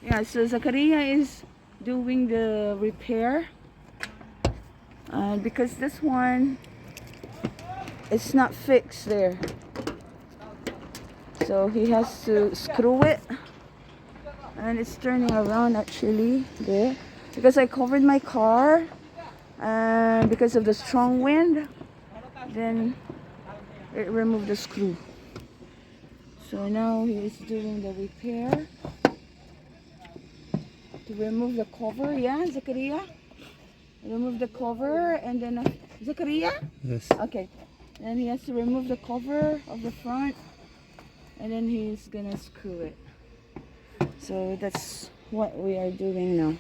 Yeah, so Zakaria is doing the repair. Because this one, it's not fixed there. So he has to screw it. And it's turning around actually there. Because I covered my car. And because of the strong wind, then it removed the screw. So now he is doing the repair. To remove the cover, yeah, Zakaria? Remove the cover and then Zakaria? Yes. Okay. Then he has to remove the cover of the front and then he's gonna screw it. So that's what we are doing now.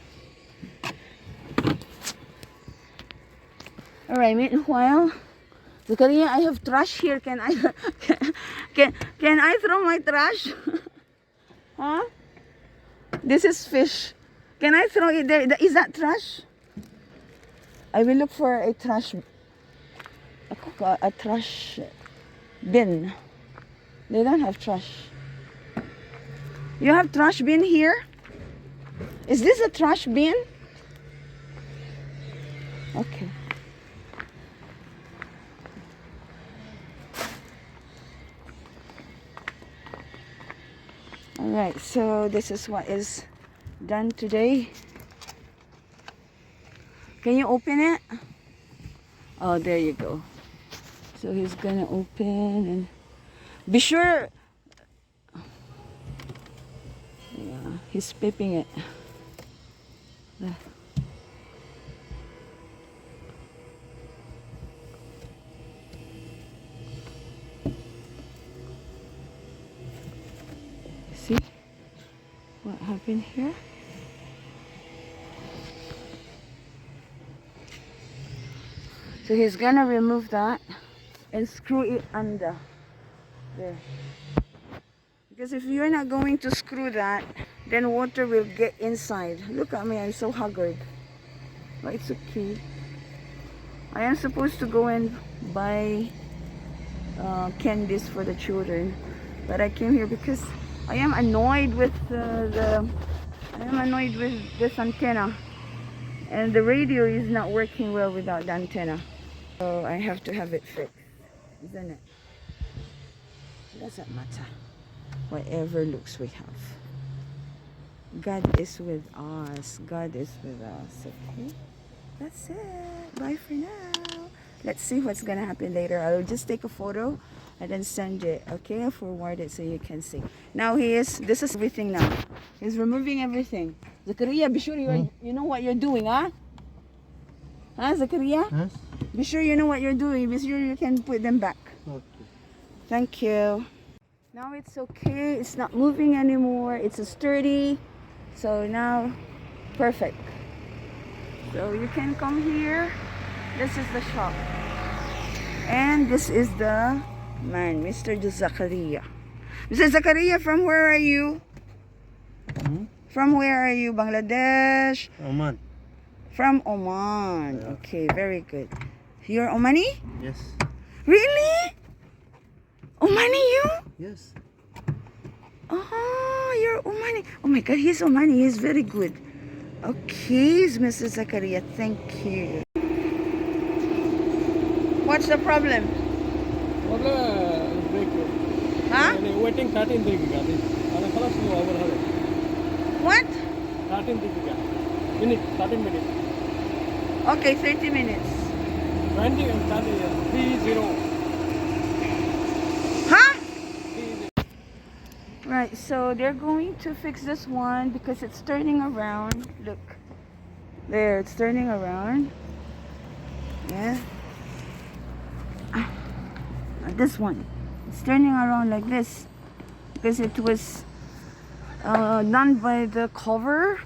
Alright, meanwhile, Zakaria, I have trash here. Can I can I throw my trash? Huh? This is fish. Can I throw it there? Is that trash? I will look for a trash bin. They don't have trash. You have trash bin here? Is this a trash bin? Okay. Alright, so this is what is done today. Can you open it? Oh, there you go. So he's gonna open and be sure. Yeah, he's pipping it. There. See what happened here? So he's gonna remove that and screw it under there. Because if you're not going to screw that, then water will get inside. Look at me, I'm so haggard. But it's okay. I am supposed to go and buy candies for the children, but I came here because I am annoyed with this antenna, and the radio is not working well without the antenna. So I have to have it fixed, isn't it? It doesn't matter. Whatever looks we have. God is with us. God is with us. Okay? That's it. Bye for now. Let's see what's gonna happen later. I'll just take a photo and then send it. Okay? I'll forward it so you can see. Now this is everything now. He's removing everything. Zakaria, be sure you know what you're doing, huh? Huh, Zakaria? Yes. Be sure you know what you're doing. Be sure you can put them back. Okay. Thank you. Now it's okay. It's not moving anymore. It's sturdy. So now, perfect. So you can come here. This is the shop. And this is the man, Mr. Zakaria. Mr. Zakaria, from where are you? From where are you? Bangladesh? Oman. From Oman. Yeah. Okay, very good. You're Omani? Yes. Really? Omani you? Yes. Oh, you're Omani. Oh my God, he's Omani. He's very good. Okay, Mr. Zakaria, thank you. What's the problem? Huh? Waiting 13 What? 13 minutes. Okay, 30 minutes. 20 and 30. Huh? Right, so they're going to fix this one because it's turning around. Look. There, it's turning around. Yeah. This one. It's turning around like this because it was done by the cover.